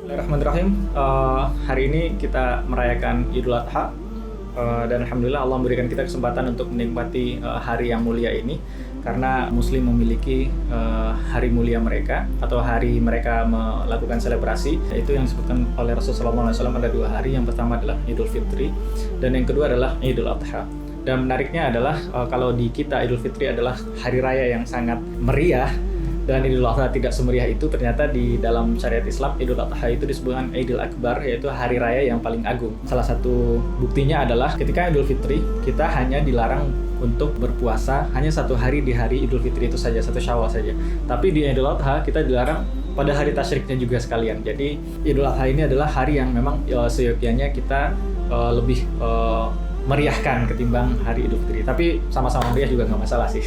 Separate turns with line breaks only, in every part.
Bismillahirrahmanirrahim. Hari ini kita merayakan Idul Adha, dan alhamdulillah Allah memberikan kita kesempatan untuk menikmati hari yang mulia ini, karena Muslim memiliki hari mulia mereka atau hari mereka melakukan selebrasi, yaitu yang disebutkan oleh Rasulullah SAW ada dua hari. Yang pertama adalah Idul Fitri dan yang kedua adalah Idul Adha. Dan menariknya adalah kalau di kita Idul Fitri adalah hari raya yang sangat meriah, dan Idul Adha tidak semeriah itu. Ternyata di dalam syariat Islam Idul Adha itu disebutkan Idul Akbar, yaitu hari raya yang paling agung. Salah satu buktinya adalah ketika Idul Fitri kita hanya dilarang untuk berpuasa hanya satu hari di hari Idul Fitri itu saja, satu Syawal saja. Tapi di Idul Adha kita dilarang pada hari tasyriknya juga sekalian. Jadi Idul Adha ini adalah hari yang memang seyogyanya kita lebih meriahkan ketimbang hari Idul Fitri. Tapi sama-sama meriah juga nggak masalah sih.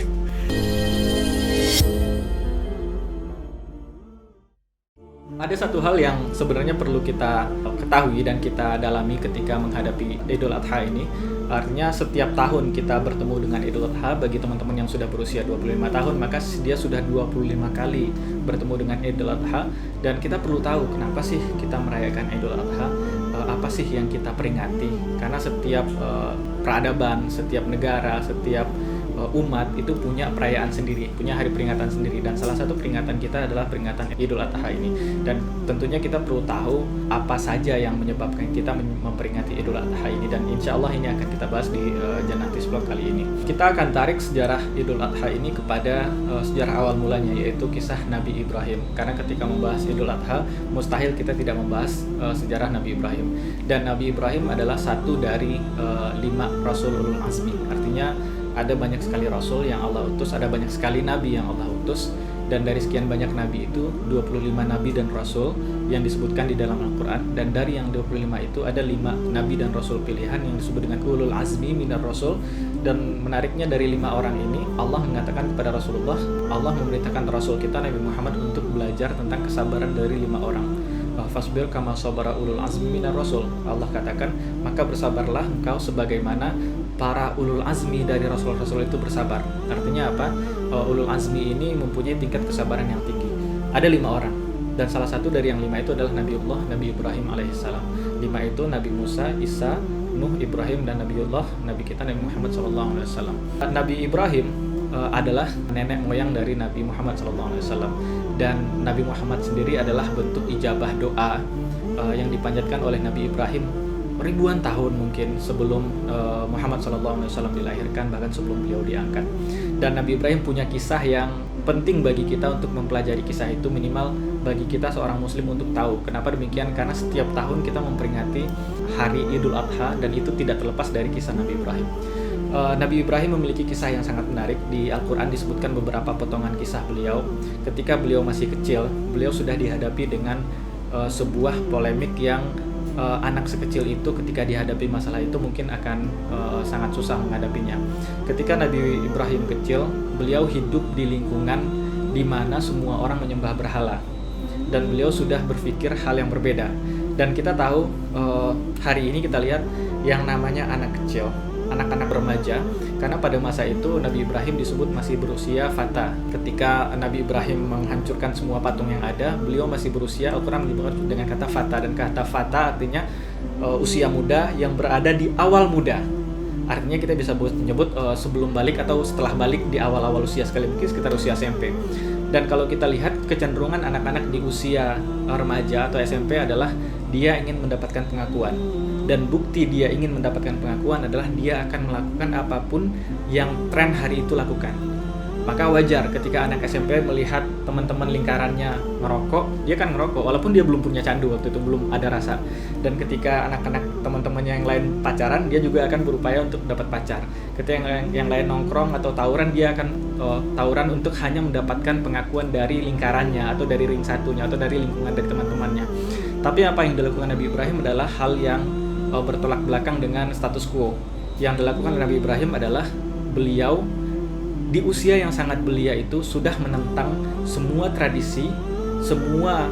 Ada satu hal yang sebenarnya perlu kita ketahui dan kita dalami ketika menghadapi Idul Adha ini. Artinya setiap tahun kita bertemu dengan Idul Adha. Bagi teman-teman yang sudah berusia 25 tahun, maka dia sudah 25 kali bertemu dengan Idul Adha. Dan kita perlu tahu kenapa sih kita merayakan Idul Adha, apa sih yang kita peringati. Karena setiap peradaban, setiap negara, setiap umat itu punya perayaan sendiri, punya hari peringatan sendiri, dan salah satu peringatan kita adalah peringatan Idul Adha ini. Dan tentunya kita perlu tahu apa saja yang menyebabkan kita memperingati Idul Adha ini, dan insya Allah ini akan kita bahas di Janatis Vlog kali ini. Kita akan tarik sejarah Idul Adha ini kepada sejarah awal mulanya, yaitu kisah Nabi Ibrahim. Karena ketika membahas Idul Adha, mustahil kita tidak membahas sejarah Nabi Ibrahim. Dan Nabi Ibrahim adalah satu dari 5 Rasul Ulul Azmi. Artinya ada banyak sekali Rasul yang Allah utus, ada banyak sekali Nabi yang Allah utus, dan dari sekian banyak Nabi itu 25 Nabi dan Rasul yang disebutkan di dalam Al-Quran. Dan dari yang 25 itu ada 5 Nabi dan Rasul pilihan yang disebut dengan Ulul Azmi minar Rasul. Dan menariknya dari 5 orang ini Allah mengatakan kepada Rasulullah, Allah memerintahkan Rasul kita Nabi Muhammad untuk belajar tentang kesabaran dari 5 orang. Fasbir kama sabara ulul azmi minar rasul. Allah katakan, maka bersabarlah engkau sebagaimana para ulul azmi dari rasul-rasul itu bersabar. Artinya apa? Ulul azmi ini mempunyai tingkat kesabaran yang tinggi. Ada 5 orang, dan salah satu dari yang 5 itu adalah Nabi Ibrahim alaihissalam. 5 itu Nabi Musa, Isa, Nuh, Ibrahim, dan Nabi kita Nabi Muhammad SAW. Nabi Ibrahim adalah nenek moyang dari Nabi Muhammad SAW, dan Nabi Muhammad sendiri adalah bentuk ijabah doa yang dipanjatkan oleh Nabi Ibrahim ribuan tahun mungkin sebelum Muhammad SAW dilahirkan, bahkan sebelum beliau diangkat. Dan Nabi Ibrahim punya kisah yang penting bagi kita untuk mempelajari kisah itu, minimal bagi kita seorang muslim untuk tahu. Kenapa demikian? Karena setiap tahun kita memperingati hari Idul Adha, dan itu tidak terlepas dari kisah Nabi Ibrahim. Nabi Ibrahim memiliki kisah yang sangat menarik. Di Al-Quran disebutkan beberapa potongan kisah beliau. Ketika beliau masih kecil, beliau sudah dihadapi dengan sebuah polemik yang anak sekecil itu ketika dihadapi masalah itu mungkin akan sangat susah menghadapinya. Ketika Nabi Ibrahim kecil, beliau hidup di lingkungan di mana semua orang menyembah berhala, dan beliau sudah berpikir hal yang berbeda. Dan kita tahu hari ini kita lihat yang namanya anak kecil, anak-anak remaja, karena pada masa itu Nabi Ibrahim disebut masih berusia fata. Ketika Nabi Ibrahim menghancurkan semua patung yang ada, beliau masih berusia, Al-Quran menyebut dengan kata fata, dan kata fata artinya usia muda yang berada di awal muda. Artinya kita bisa menyebut sebelum balik atau setelah balik, di awal-awal usia sekali, mungkin sekitar usia SMP. Dan kalau kita lihat kecenderungan anak-anak di usia remaja atau SMP adalah dia ingin mendapatkan pengakuan. Dan bukti dia ingin mendapatkan pengakuan adalah dia akan melakukan apapun yang tren hari itu lakukan. Maka wajar ketika anak SMP melihat teman-teman lingkarannya ngerokok, dia kan ngerokok walaupun dia belum punya candu, waktu itu belum ada rasa. Dan ketika anak-anak teman-temannya yang lain pacaran, dia juga akan berupaya untuk dapat pacar. Ketika yang lain nongkrong atau tawuran, dia akan tawuran untuk hanya mendapatkan pengakuan dari lingkarannya atau dari ring satunya atau dari lingkungan dari teman-temannya. Tapi apa yang dilakukan Nabi Ibrahim adalah hal yang bertolak belakang dengan status quo. Yang dilakukan Nabi Ibrahim adalah beliau di usia yang sangat belia itu sudah menentang semua tradisi, semua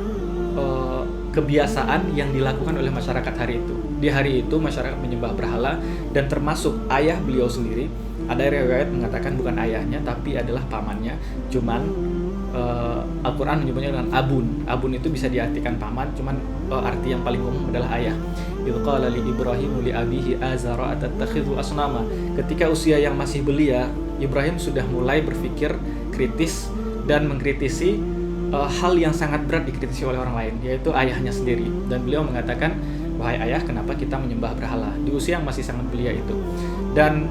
kebiasaan yang dilakukan oleh masyarakat hari itu. Di hari itu masyarakat menyembah berhala, dan termasuk ayah beliau sendiri. Ada riwayat mengatakan bukan ayahnya tapi adalah pamannya. Cuman Al-Quran menyebutnya dengan abun. Abun itu bisa diartikan paman, cuman arti yang paling umum adalah ayah. Idz qala li Ibrahim li abihi azara atattakhidhu asnama. Ketika usia yang masih belia, Ibrahim sudah mulai berpikir kritis dan mengkritisi hal yang sangat berat dikritisi oleh orang lain, yaitu ayahnya sendiri. Dan beliau mengatakan, wahai ayah, kenapa kita menyembah berhala di usia yang masih sangat belia itu. Dan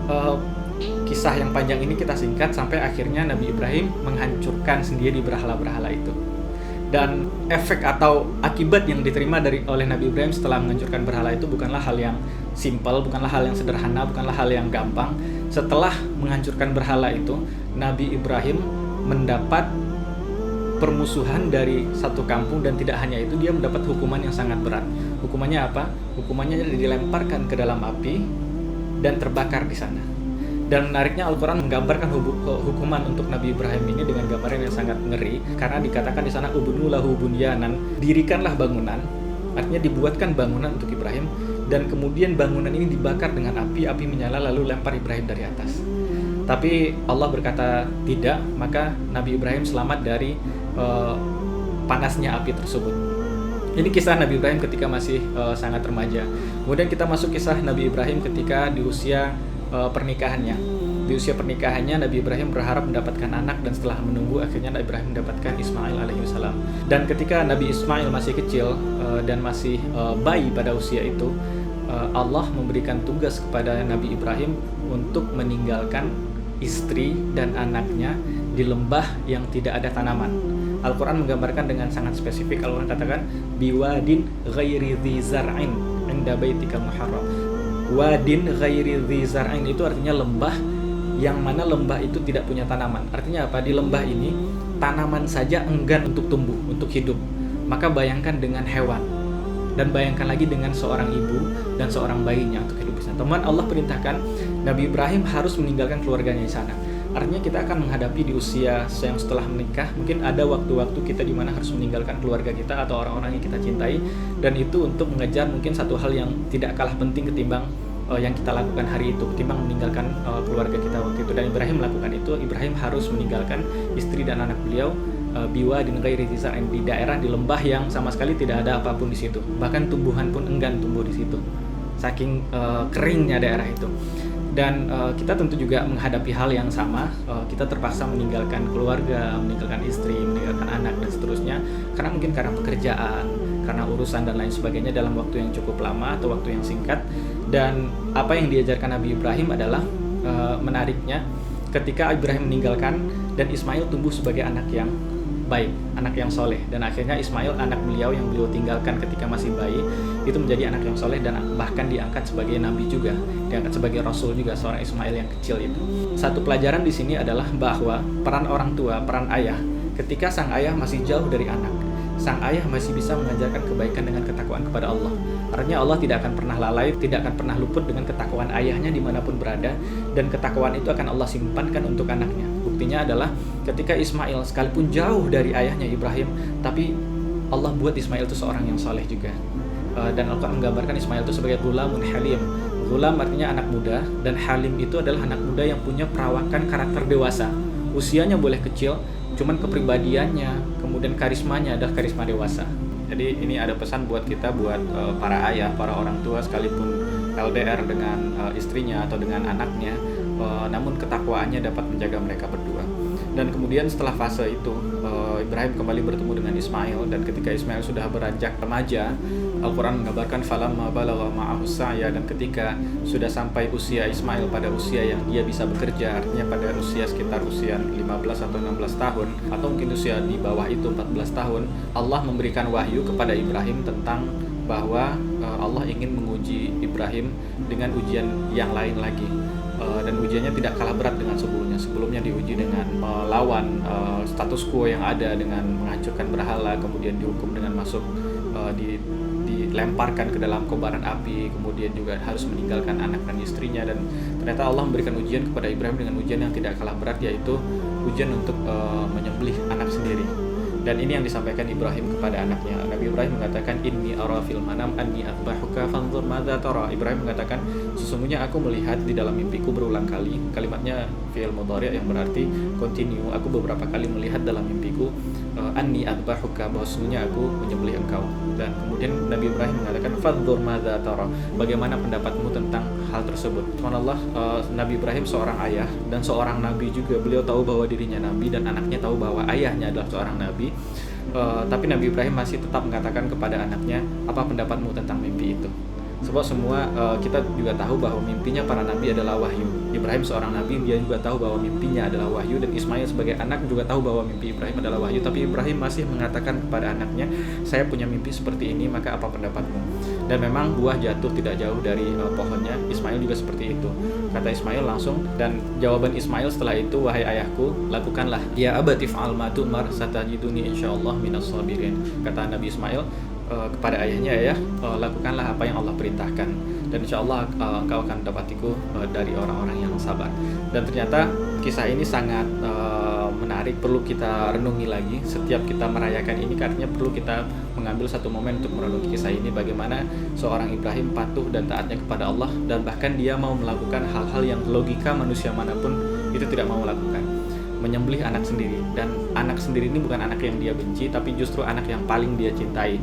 kisah yang panjang ini kita singkat sampai akhirnya Nabi Ibrahim menghancurkan sendiri berhala-berhala itu. Dan efek atau akibat yang diterima oleh Nabi Ibrahim setelah menghancurkan berhala itu bukanlah hal yang simpel, bukanlah hal yang sederhana, bukanlah hal yang gampang. Setelah menghancurkan berhala itu, Nabi Ibrahim mendapat permusuhan dari satu kampung, dan tidak hanya itu, dia mendapat hukuman yang sangat berat. Hukumannya apa? Hukumannya dilemparkan ke dalam api dan terbakar di sana. Dan menariknya Al-Quran menggambarkan hukuman untuk Nabi Ibrahim ini dengan gambaran yang sangat ngeri, karena dikatakan di sana ubnu lahu bunyanan, dirikanlah bangunan, artinya dibuatkan bangunan untuk Ibrahim, dan kemudian bangunan ini dibakar dengan api menyala lalu lempar Ibrahim dari atas. Tapi Allah berkata tidak, maka Nabi Ibrahim selamat dari panasnya api tersebut. Ini kisah Nabi Ibrahim ketika masih sangat remaja. Kemudian kita masuk kisah Nabi Ibrahim ketika di usia pernikahannya. Di usia pernikahannya Nabi Ibrahim berharap mendapatkan anak, dan setelah menunggu akhirnya Nabi Ibrahim mendapatkan Ismail alaihissalam. Dan ketika Nabi Ismail masih kecil dan masih bayi pada usia itu, Allah memberikan tugas kepada Nabi Ibrahim untuk meninggalkan istri dan anaknya di lembah yang tidak ada tanaman. Al-Quran menggambarkan dengan sangat spesifik. Al-Quran katakan biwadin ghairi dzi zar'in inda baitikal muharram. Wadin ghairi dzi zar'in itu artinya lembah yang mana lembah itu tidak punya tanaman. Artinya apa? Di lembah ini tanaman saja enggan untuk tumbuh, untuk hidup. Maka bayangkan dengan hewan, dan bayangkan lagi dengan seorang ibu dan seorang bayinya untuk hidup di sana. Teman, Allah perintahkan Nabi Ibrahim harus meninggalkan keluarganya di sana. Artinya kita akan menghadapi di usia yang setelah menikah, mungkin ada waktu-waktu kita di mana harus meninggalkan keluarga kita atau orang-orang yang kita cintai, dan itu untuk mengejar mungkin satu hal yang tidak kalah penting ketimbang yang kita lakukan hari itu, ketimbang meninggalkan keluarga kita waktu itu. Dan Ibrahim melakukan itu. Ibrahim harus meninggalkan istri dan anak beliau biwadin ghairi dzi zar'in, di daerah, di lembah yang sama sekali tidak ada apapun di situ. Bahkan tumbuhan pun enggan tumbuh di situ. Saking keringnya daerah itu. Dan kita tentu juga menghadapi hal yang sama. Kita terpaksa meninggalkan keluarga, meninggalkan istri, meninggalkan anak, dan seterusnya, karena mungkin karena pekerjaan, karena urusan dan lain sebagainya dalam waktu yang cukup lama atau waktu yang singkat. Dan apa yang diajarkan Nabi Ibrahim adalah menariknya ketika Ibrahim meninggalkan, dan Ismail tumbuh sebagai anak yang baik, anak yang soleh. Dan akhirnya Ismail, anak beliau yang beliau tinggalkan ketika masih bayi, itu menjadi anak yang soleh dan bahkan diangkat sebagai nabi juga, diangkat sebagai rasul juga, seorang Ismail yang kecil itu. Satu pelajaran di sini adalah bahwa peran orang tua, peran ayah, ketika sang ayah masih jauh dari anak, sang ayah masih bisa mengajarkan kebaikan dengan ketakwaan kepada Allah. Artinya Allah tidak akan pernah lalai, tidak akan pernah luput dengan ketakwaan ayahnya dimanapun berada, dan ketakwaan itu akan Allah simpankan untuk anaknya. Buktinya adalah ketika Ismail sekalipun jauh dari ayahnya Ibrahim, tapi Allah buat Ismail itu seorang yang soleh juga. Dan Al-Quran menggambarkan Ismail itu sebagai ghulamun halim. Ghulam artinya anak muda, dan halim itu adalah anak muda yang punya perawakan karakter dewasa. Usianya boleh kecil, cuman kepribadiannya, kemudian karismanya adalah karisma dewasa. Jadi ini ada pesan buat kita, buat para ayah, para orang tua, sekalipun LDR dengan istrinya atau dengan anaknya, namun ketakwaannya dapat menjaga mereka berdua. Dan kemudian setelah fase itu, Ibrahim kembali bertemu dengan Ismail, dan ketika Ismail sudah beranjak remaja, Al-Quran menggambarkan falamma balagha ma'ahu sa'ya, dan ketika sudah sampai usia Ismail pada usia yang dia bisa bekerja, artinya pada usia sekitar usia 15 atau 16 tahun, atau mungkin usia di bawah itu 14 tahun, Allah memberikan wahyu kepada Ibrahim tentang bahwa Allah ingin menguji Ibrahim dengan ujian yang lain lagi. Dan ujiannya tidak kalah berat dengan sebelumnya. Sebelumnya diuji dengan melawan status quo yang ada, dengan menghancurkan berhala, kemudian dihukum dengan masuk dilemparkan ke dalam kobaran api, kemudian juga harus meninggalkan anak dan istrinya. Dan ternyata Allah memberikan ujian kepada Ibrahim dengan ujian yang tidak kalah berat, yaitu ujian untuk menyembelih anak sendiri. Dan ini yang disampaikan Ibrahim kepada anaknya. Nabi Ibrahim mengatakan, inni ara fil manam anni adbahuka fanzur madza tara. Ibrahim mengatakan, sesungguhnya aku melihat di dalam mimpiku berulang kali. Kalimatnya fi'il mudhari' yang berarti continue. Aku beberapa kali melihat dalam mimpiku anni adbahuka, bahwa sesungguhnya aku menyembelih engkau. Dan kemudian Nabi Ibrahim mengatakan, fanzur madza tara. Bagaimana pendapatmu tentang hal tersebut? Subhanallah, Nabi Ibrahim seorang ayah dan seorang nabi juga. Beliau tahu bahwa dirinya nabi dan anaknya tahu bahwa ayahnya adalah seorang nabi. Tapi Nabi Ibrahim masih tetap mengatakan kepada anaknya, apa pendapatmu tentang mimpi itu? Sebab semua kita juga tahu bahwa mimpinya para nabi adalah wahyu. Ibrahim seorang nabi, dia juga tahu bahwa mimpinya adalah wahyu, dan Ismail sebagai anak juga tahu bahwa mimpi Ibrahim adalah wahyu. Tapi Ibrahim masih mengatakan kepada anaknya, saya punya mimpi seperti ini, maka apa pendapatmu? Dan memang buah jatuh tidak jauh dari pohonnya. Ismail juga seperti itu. Kata Ismail langsung, dan jawaban Ismail setelah itu, wahai ayahku, lakukanlah. Ya abati fa'al ma tu'mar satajiduni insyaallah minas sabirin. Kata Nabi Ismail kepada ayahnya, ya, lakukanlah apa yang Allah perintahkan, dan insya Allah engkau akan mendapatiku dari orang-orang yang sabar. Dan ternyata kisah ini sangat menarik, perlu kita renungi lagi setiap kita merayakan ini, karena perlu kita mengambil satu momen untuk merenungi kisah ini, bagaimana seorang Ibrahim patuh dan taatnya kepada Allah, dan bahkan dia mau melakukan hal-hal yang logika manusia manapun itu tidak mau lakukan, menyembelih anak sendiri. Dan anak sendiri ini bukan anak yang dia benci, tapi justru anak yang paling dia cintai.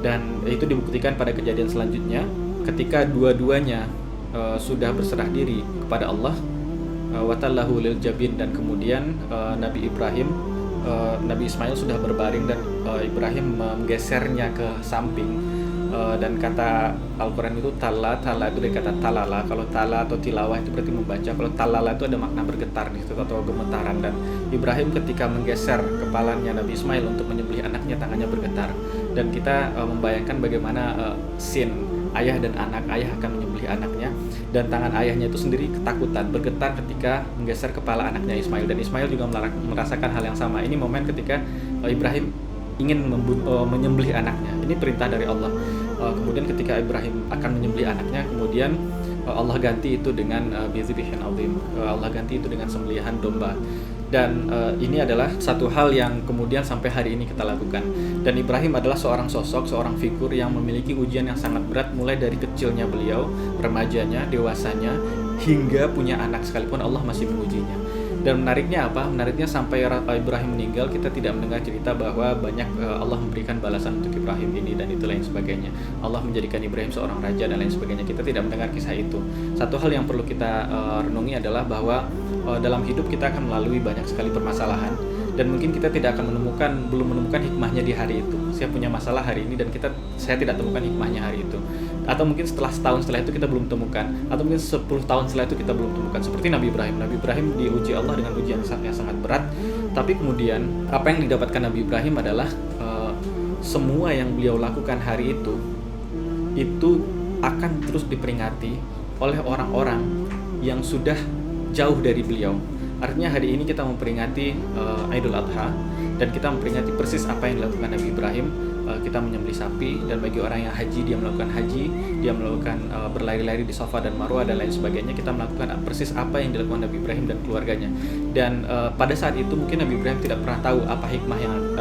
Dan itu dibuktikan pada kejadian selanjutnya, ketika dua-duanya sudah berserah diri kepada Allah, watallahu lil jabin, dan kemudian Nabi Ismail sudah berbaring, dan Ibrahim menggesernya ke samping. Dan kata Al-Quran itu tala itu dari kata talala. Kalau tala atau tilawah itu berarti membaca. Kalau talala itu ada makna bergetar di situ atau gemetaran. Dan Ibrahim ketika menggeser kepalanya Nabi Ismail untuk menyembelih anaknya, tangannya bergetar. Dan kita membayangkan bagaimana scene ayah dan anak. Ayah akan menyembelih anaknya, dan tangan ayahnya itu sendiri ketakutan, bergetar ketika menggeser kepala anaknya Ismail. Dan Ismail juga merasakan hal yang sama. Ini momen ketika Ibrahim ingin menyembelih anaknya. Ini perintah dari Allah. Kemudian ketika Ibrahim akan menyembelih anaknya, kemudian Allah ganti itu dengan bizbihin azim. Allah ganti itu dengan sembelihan domba. Dan ini adalah satu hal yang kemudian sampai hari ini kita lakukan. Dan Ibrahim adalah seorang sosok, seorang figur yang memiliki ujian yang sangat berat, mulai dari kecilnya beliau, remajanya, dewasanya, hingga punya anak sekalipun Allah masih mengujinya. Dan menariknya apa? Menariknya sampai Ibrahim meninggal, kita tidak mendengar cerita bahwa banyak Allah memberikan balasan untuk Ibrahim ini dan itu lain sebagainya. Allah menjadikan Ibrahim seorang raja dan lain sebagainya. Kita tidak mendengar kisah itu. Satu hal yang perlu kita renungi adalah bahwa dalam hidup kita akan melalui banyak sekali permasalahan, dan mungkin kita belum menemukan hikmahnya di hari itu. Saya punya masalah hari ini dan saya tidak temukan hikmahnya hari itu. Atau mungkin setahun setelah itu kita belum temukan, atau mungkin 10 tahun setelah itu kita belum temukan. Seperti Nabi Ibrahim diuji Allah dengan ujian yang sangat berat, tapi kemudian apa yang didapatkan Nabi Ibrahim adalah semua yang beliau lakukan hari itu akan terus diperingati oleh orang-orang yang sudah jauh dari beliau. Artinya hari ini kita memperingati Idul Adha, dan kita memperingati persis apa yang dilakukan Nabi Ibrahim. Kita menyembelih sapi, dan bagi orang yang haji, dia melakukan haji, dia melakukan berlari-lari di Safa dan Marwah dan lain sebagainya. Kita melakukan persis apa yang dilakukan Nabi Ibrahim dan keluarganya. Dan pada saat itu mungkin Nabi Ibrahim tidak pernah tahu apa hikmah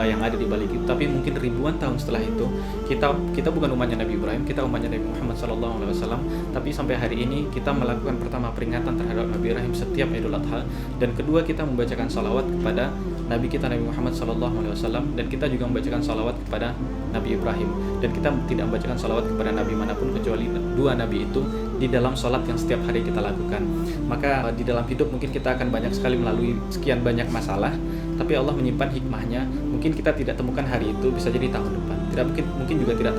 yang ada di balik itu. Tapi mungkin ribuan tahun setelah itu, kita bukan umatnya Nabi Ibrahim, kita umatnya Nabi Muhammad SAW. Tapi sampai hari ini kita melakukan pertama peringatan terhadap Nabi Ibrahim setiap Idul Adha, dan kedua kita membacakan salawat kepada Nabi kita Nabi Muhammad SAW, dan kita juga membacakan salawat kepada Nabi Ibrahim. Dan kita tidak membacakan salawat kepada Nabi manapun kecuali dua Nabi itu di dalam sholat yang setiap hari kita lakukan. Maka di dalam hidup mungkin kita akan banyak sekali melalui sekian banyak masalah, tapi Allah menyimpan hikmahnya. Mungkin kita tidak temukan hari itu, bisa jadi tahun depan. Mungkin juga tidak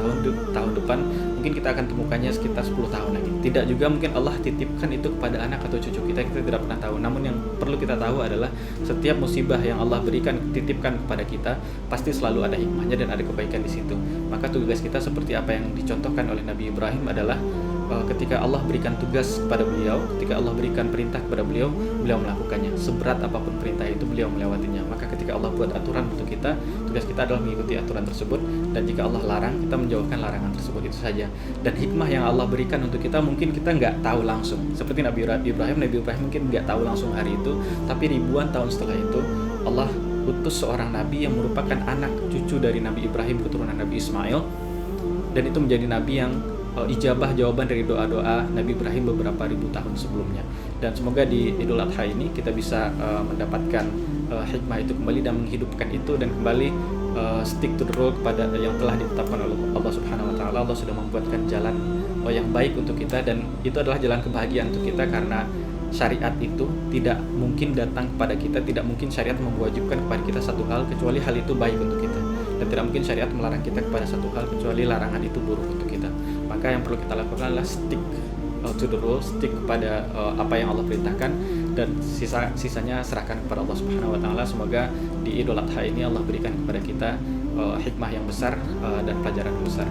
tahun depan, mungkin kita akan temukannya sekitar 10 tahun lagi. Tidak juga mungkin Allah titipkan itu kepada anak atau cucu kita tidak pernah tahu. Namun yang perlu kita tahu adalah setiap musibah yang Allah titipkan kepada kita, pasti selalu ada hikmahnya dan ada kebaikan di situ. Maka tugas kita seperti apa yang dicontohkan oleh Nabi Ibrahim adalah ketika Allah berikan tugas kepada beliau, ketika Allah berikan perintah kepada beliau melakukannya. Seberat apapun perintah itu, beliau melewatinya. Maka ketika Allah buat aturan untuk kita, tugas kita adalah mengikuti aturan tersebut. Dan jika Allah larang, kita menjauhkan larangan tersebut, itu saja. Dan hikmah yang Allah berikan untuk kita mungkin kita nggak tahu langsung. Seperti Nabi Ibrahim mungkin nggak tahu langsung hari itu, tapi ribuan tahun setelah itu Allah utus seorang nabi yang merupakan anak cucu dari Nabi Ibrahim, keturunan Nabi Ismail, dan itu menjadi nabi yang ijabah jawaban dari doa-doa Nabi Ibrahim beberapa ribu tahun sebelumnya. Dan semoga di Idul Adha ini kita bisa mendapatkan hikmah itu kembali dan menghidupkan itu, dan kembali stick to the road kepada yang telah ditetapkan oleh Allah Subhanahu wa taala. Allah sudah membuatkan jalan yang baik untuk kita, dan itu adalah jalan kebahagiaan untuk kita, karena syariat itu tidak mungkin datang kepada kita, tidak mungkin syariat mewajibkan kepada kita satu hal kecuali hal itu baik untuk kita, dan tidak mungkin syariat melarang kita kepada satu hal kecuali larangan itu buruk untuk kita. Maka yang perlu kita lakukan adalah stick to the rule, stick kepada apa yang Allah perintahkan, dan sisanya serahkan kepada Allah Subhanahu wa taala. Semoga di Idul Adha ini Allah berikan kepada kita hikmah yang besar dan pelajaran yang besar.